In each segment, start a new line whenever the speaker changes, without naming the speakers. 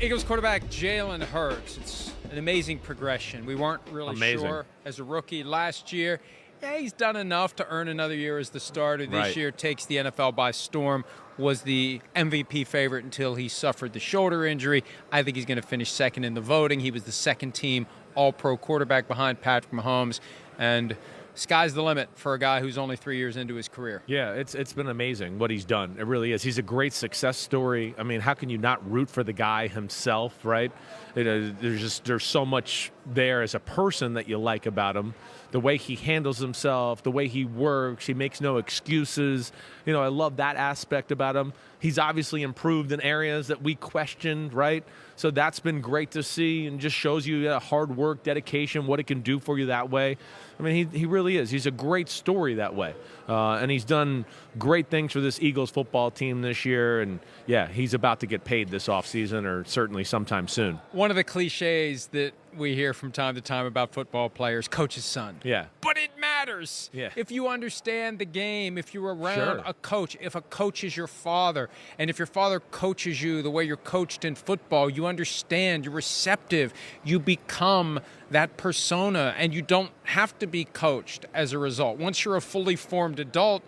Eagles quarterback Jalen Hurts. It's an amazing progression. We weren't really sure as a rookie last year. Yeah, he's done enough to earn another year as the starter. This year takes the NFL by storm. Was the MVP favorite until he suffered the shoulder injury. I think he's going to finish second in the voting. He was the second-team All-Pro quarterback behind Patrick Mahomes. And sky's the limit for a guy who's only 3 years into his career.
Yeah, it's been amazing what he's done. It really is. He's a great success story. I mean, how can you not root for the guy himself, right? There's so much there as a person that you like about him. The way he handles himself, the way he works, he makes no excuses. You know, I love that aspect about him. He's obviously improved in areas that we questioned, right? So that's been great to see and just shows you hard work, dedication, what it can do for you that way. I mean, he really is. He's a great story that way. And he's done great things for this Eagles football team this year. And, yeah, he's about to get paid this offseason or certainly sometime soon.
One of the cliches that we hear from time to time about football players, coach's son.
Yeah.
But it matters.
Yeah.
If you understand the game, if you're around a coach, if a coach is your father, and if your father coaches you the way you're coached in football, you understand, you're receptive, you become that persona, and you don't have to be coached as a result. Once you're a fully formed adult,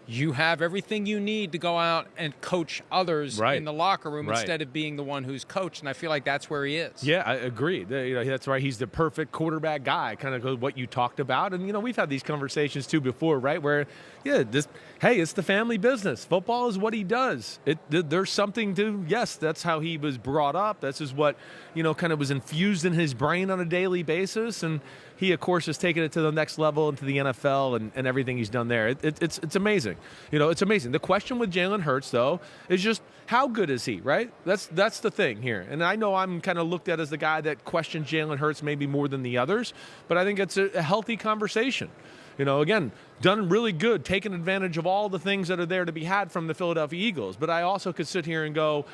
you have everything you need to go out and coach others in the locker room instead of being the one who's coached, and I feel like that's where he is.
Yeah, I agree. That's right. He's the perfect quarterback guy, kind of what you talked about. And, we've had these conversations, too, before, right, where, it's the family business. Football is what he does. There's something to, yes, that's how he was brought up. This is what, kind of was infused in his brain on a daily basis, and he, of course, has taken it to the next level into the NFL and everything he's done there. It's amazing. It's amazing. The question with Jalen Hurts, though, is just how good is he, right? That's the thing here. And I know I'm kind of looked at as the guy that questions Jalen Hurts maybe more than the others, but I think it's a healthy conversation. Again, done really good, taking advantage of all the things that are there to be had from the Philadelphia Eagles. But I also could sit here and go,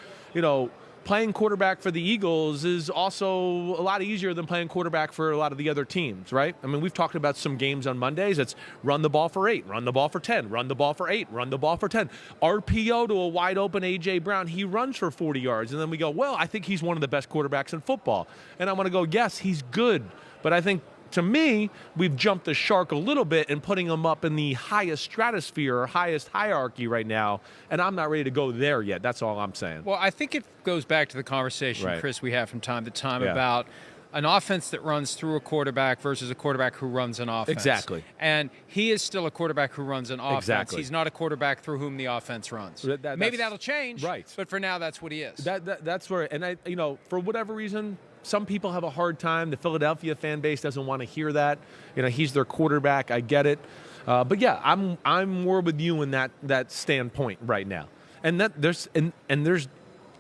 playing quarterback for the Eagles is also a lot easier than playing quarterback for a lot of the other teams, right? I mean, we've talked about some games on Mondays. It's run the ball for 8, run the ball for 10, run the ball for 8, run the ball for 10. RPO to a wide open A.J. Brown, he runs for 40 yards. And then we go, well, I think he's one of the best quarterbacks in football. And I want to go, yes, he's good. But I think, to me, we've jumped the shark a little bit in putting him up in the highest stratosphere or highest hierarchy right now, and I'm not ready to go there yet. That's all I'm saying.
Well, I think it goes back to the conversation, Chris, we have from time to time about an offense that runs through a quarterback versus a quarterback who runs an offense.
Exactly.
And he is still a quarterback who runs an offense.
Exactly.
He's not a quarterback through whom the offense runs. Maybe that'll change, but for now, that's what he is.
That's where, and for whatever reason, some people have a hard time. The Philadelphia fan base doesn't want to hear that. He's their quarterback. I get it. But yeah, I'm more with you in that standpoint right now. And that there's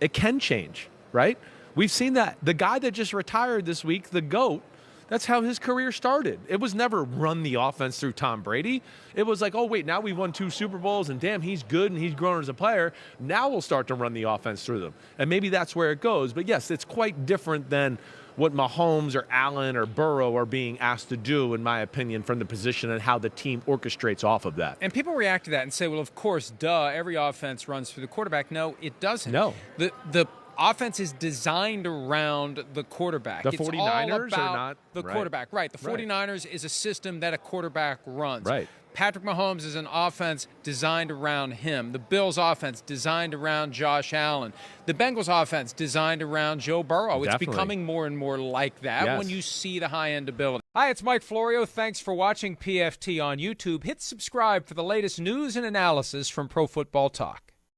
it can change, right? We've seen that. The guy that just retired this week, the GOAT, that's how his career started. It was never run the offense through Tom Brady. It was like, oh, wait, now we've won 2 Super Bowls, and damn, he's good, and he's grown as a player. Now we'll start to run the offense through them. And maybe that's where it goes. But, yes, it's quite different than what Mahomes or Allen or Burrow are being asked to do, in my opinion, from the position and how the team orchestrates off of that.
And people react to that and say, well, of course, duh, every offense runs through the quarterback. No, it doesn't.
No.
The offense is designed around the quarterback.
The 49ers
it's all about
are not
the quarterback. Right. The 49ers is a system that a quarterback runs.
Right.
Patrick Mahomes is an offense designed around him. The Bills' offense designed around Josh Allen. The Bengals' offense designed around Joe Burrow.
Definitely.
It's becoming more and more like that when you see the high-end ability. Hi, it's Mike Florio. Thanks for watching PFT on YouTube. Hit subscribe for the latest news and analysis from Pro Football Talk.